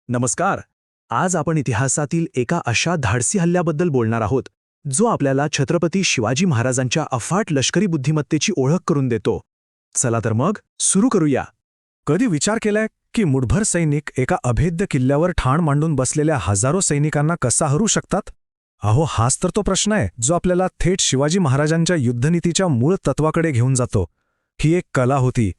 नमस्कार. आज आपण इतिहासातील एका अशा धाडसी हल्ल्याबद्दल बोलणार आहोत जो आपल्याला छत्रपती शिवाजी महाराजांच्या अफाट लष्करी बुद्धिमत्तेची ओळख करून देतो. चला तर मग सुरू करूया. कधी विचार केलाय की मुठभर सैनिक एका अभेद्य किल्ल्यावर ठाण मांडून बसलेल्या हजारो सैनिकांना कसा हरू शकतात? अहो, हाच तर तो प्रश्न आहे जो आपल्याला थेट शिवाजी महाराजांच्या युद्धनीतीच्या मूळ तत्वाकडे घेऊन जातो. ही एक कला होती,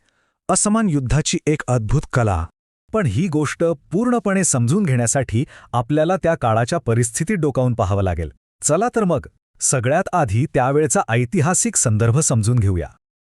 असमान युद्धाची एक अद्भुत कला. पण ही गोष्ट पूर्णपणे समजून घेण्यासाठी आपल्याला त्या काळाच्या परिस्थितीत डोकावून पाहावं लागेल. चला तर मग सगळ्यात आधी त्यावेळचा ऐतिहासिक संदर्भ समजून घेऊया.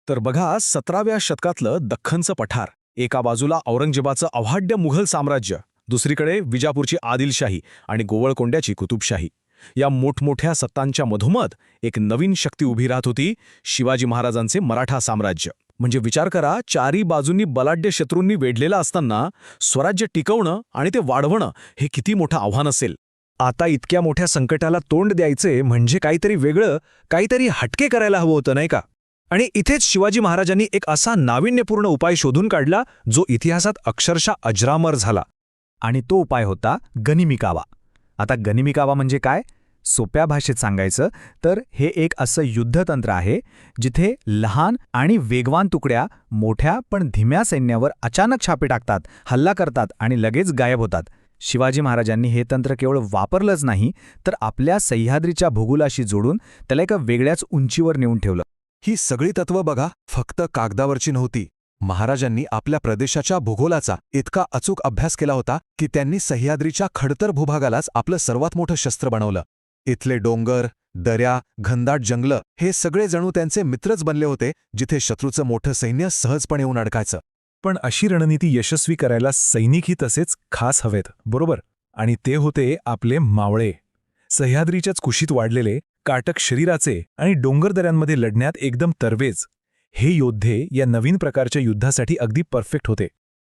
तर बघा, 17व्या शतकातलं दख्खनचं पठार. एका बाजूला औरंगजेबाचं अवाढ्य मुघल साम्राज्य, दुसरीकडे विजापूरची आदिलशाही आणि गोवळकोंड्याची कुतुबशाही. या मोठमोठ्या सत्तांच्या मधोमध एक नवीन शक्ती उभी राहत होती, शिवाजी महाराजांचे मराठा साम्राज्य. म्हणजे विचार करा, चारी बाजूंनी बलाढ्य शत्रूंनी वेढलेलं असताना स्वराज्य टिकवणं आणि ते वाढवणं हे किती मोठं आव्हान असेल. आता इतक्या मोठ्या संकटाला तोंड द्यायचे म्हणजे काहीतरी वेगळं, काहीतरी हटके करायला हवं होतं, नाही का? आणि इथेच शिवाजी महाराजांनी एक असा नाविन्यपूर्ण उपाय शोधून काढला जो इतिहासात अक्षरशः अजरामर झाला. आणि तो उपाय होता गनिमी कावा. आता गनिमी कावा म्हणजे काय? सोप्या भाषेत सांगायचं तर हे एक असं युद्धतंत्र आहे जिथे लहान आणि वेगवान तुकड्या मोठ्या पण धीम्या सैन्यावर अचानक छापे टाकतात, हल्ला करतात आणि लगेच गायब होतात. शिवाजी महाराजांनी हे तंत्र केवळ वापरलंच नाही, तर आपल्या सह्याद्रीच्या भूगोलाशी जोडून त्याला एका वेगळ्याच उंचीवर नेऊन ठेवलं. ही सगळी तत्त्व बघा, फक्त कागदावरची नव्हती. महाराजांनी आपल्या प्रदेशाच्या भूगोलाचा इतका अचूक अभ्यास केला होता की त्यांनी सह्याद्रीच्या खडतर भूभागालाच आपलं सर्वात मोठं शस्त्र बनवलं. इथले डोंगर, दऱ्या, घनदाट जंगलं हे सगळे जणू त्यांचे मित्रच बनले होते, जिथे शत्रूचं मोठं सैन्य सहजपणे येऊन अडकायचं. पण अशी रणनीती यशस्वी करायला सैनिकही तसेच खास हवेत, बरोबर? आणि ते होते आपले मावळे. सह्याद्रीच्याच कुशीत वाढलेले, काटक शरीराचे आणि डोंगरदऱ्यांमध्ये लढण्यात एकदम तरवेज. हे योद्धे या नवीन प्रकारच्या युद्धासाठी अगदी परफेक्ट होते.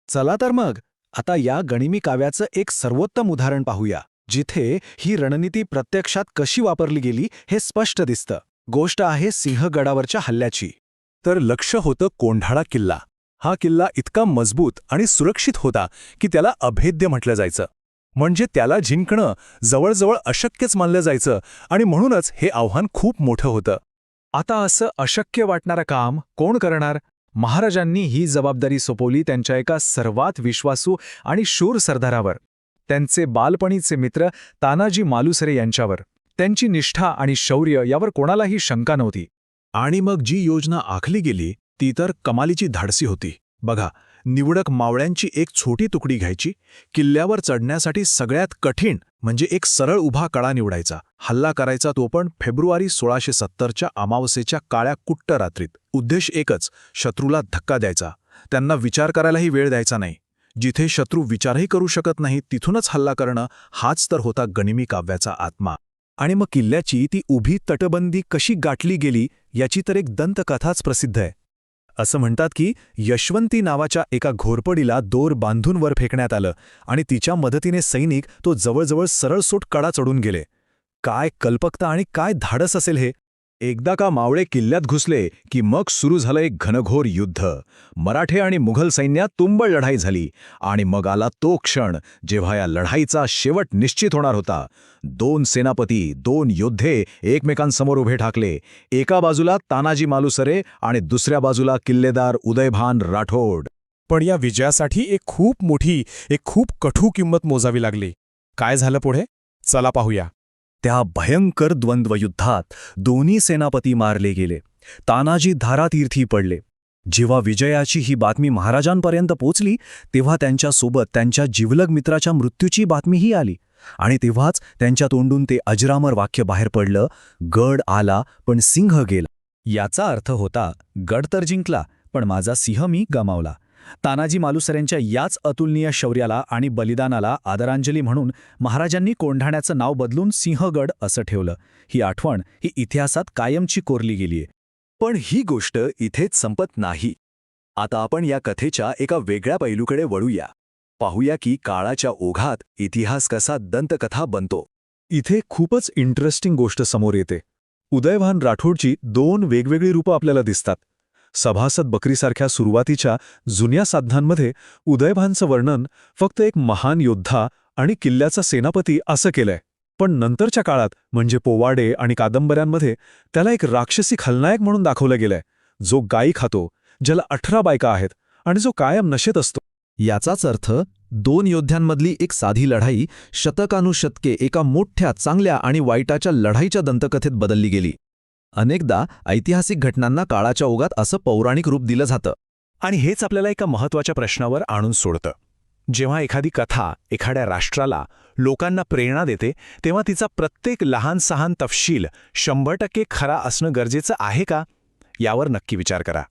चला तर मग आता या गनिमी काव्याचं एक सर्वोत्तम उदाहरण पाहूया, जिथे ही रणनीती प्रत्यक्षात कशी वापरली गेली हे स्पष्ट दिसतं. गोष्ट आहे सिंहगडावरच्या हल्ल्याची. तर लक्ष्य होतं कोंढाळा किल्ला. हा किल्ला इतका मजबूत आणि सुरक्षित होता की त्याला अभेद्य म्हटलं जायचं. म्हणजे त्याला जिंकणं जवळजवळ अशक्यच मानलं जायचं आणि म्हणूनच हे आव्हान खूप मोठं होतं. आता असं अशक्य वाटणारं काम कोण करणार? महाराजांनी ही जबाबदारी सोपवली त्यांच्या एका सर्वात विश्वासू आणि शूर सरदारावर, त्यांचे बालपणीचे मित्र तानाजी मालुसरे यांच्यावर. त्यांची निष्ठा आणि शौर्य यावर कोणालाही शंका नव्हती. आणि मग जी योजना आखली गेली ती तर कमालीची धाडसी होती. बघा, निवडक मावळ्यांची एक छोटी तुकडी घ्यायची, किल्ल्यावर चढण्यासाठी सगळ्यात कठीण म्हणजे एक सरळ उभा कडा निवडायचा, हल्ला करायचा, तो पण फेब्रुवारी 1670च्या अमावस्येच्या काळ्या कुट्ट रात्रीत. उद्देश एकच, शत्रूला धक्का द्यायचा, त्यांना विचार करायलाही वेळ द्यायचा नाही. जिथे शत्रू विचारही करू शकत नाही तिथूनच हल्ला करणं, हाच तर होता गनिमी काव्याचा आत्मा. आणि मग किल्ल्याची ती उभी तटबंदी कशी गाठली गेली याची तर एक दंतकथाच प्रसिद्ध आहे. असं म्हणतात की यशवंती नावाच्या एका घोरपडीला दोर बांधून वर फेकण्यात आलं आणि तिच्या मदतीने सैनिक तो जवळजवळ सरळसोट कडा चढून गेले. काय कल्पकता आणि काय धाडस असेल हे! एकदा का मावळे किल्ल्यात घुसले की मग सुरू झालं एक घनघोर युद्ध. मराठे आणि मुघल सैन्यात तुंबळ लढाई झाली आणि मग आला तो क्षण जेव्हा या लढाईचा शेवट निश्चित होणार होता. 2 सेनापती, 2 योद्धे एकमेकांसमोर उभे ठाकले. एका बाजूला तानाजी मालुसरे आणि दुसऱ्या बाजूला किल्लेदार उदयभान राठोड. पण या विजयासाठी एक खूप कठोर किंमत मोजावी लागली. काय झालं पुढे? चला पाहूया. त्या भयंकर द्वंद्वयुद्धात दोन्ही सेनापती मारले गेले. तानाजी धारातीर्थी पडले. जेव्हा विजयाची ही बातमी महाराजांपर्यंत पोचली तेव्हा त्यांच्यासोबत त्यांच्या जिवलग मित्राच्या मृत्यूची बातमीही आली. आणि तेव्हाच त्यांच्या तोंडून ते अजरामर वाक्य बाहेर पडलं, गड आला पण सिंह गेला. याचा अर्थ होता, गड तर जिंकला पण माझा सिंह मी गमावला. तानाजी मालुसरेंच्या याच अतुलनीय शौर्याला आणि बलिदानाला आदरांजली म्हणून महाराजांनी कोंढाण्याचं नाव बदलून सिंहगड असं ठेवलं. ही आठवण ही इतिहासात कायमची कोरली गेलीय. पण ही गोष्ट इथेच संपत नाही. आता आपण या कथेच्या एका वेगळ्या पैलूकडे वळूया. पाहूया की काळाच्या ओघात इतिहास कसा दंतकथा बनतो. इथे खूपच इंटरेस्टिंग गोष्ट समोर येते. उदयभान राठोडची 2 वेगवेगळी रूपं आपल्याला दिसतात. सभासद बकरीसारख्या सुरुवातीच्या जुन्या साधनांमध्ये उदयभानचं वर्णन फक्त एक महान योद्धा आणि किल्ल्याचा सेनापती असं केलंय. पण नंतरच्या काळात म्हणजे पोवाडे आणि कादंबऱ्यांमध्ये त्याला एक राक्षसी खलनायक म्हणून दाखवलं गेलंय, जो गायी खातो, ज्याला 18 बायका आहेत आणि जो कायम नशेत असतो. याचाच अर्थ 2 योद्ध्यांमधली एक साधी लढाई शतकानुशतके एका मोठ्या चांगल्या आणि वाईटाच्या लढाईच्या दंतकथेत बदलली गेली. अनेकदा ऐतिहासिक घटनांना काळाच्या ओघात असं पौराणिक रूप दिलं जातं. आणि हेच आपल्याला एका महत्त्वाच्या प्रश्नावर आणून सोडतं. जेव्हा एखादी कथा एखाद्या राष्ट्राला, लोकांना प्रेरणा देते, तेव्हा तिचा प्रत्येक लहान-सहान तपशील 100% खरा असणं गरजेचं आहे का? यावर नक्की विचार करा.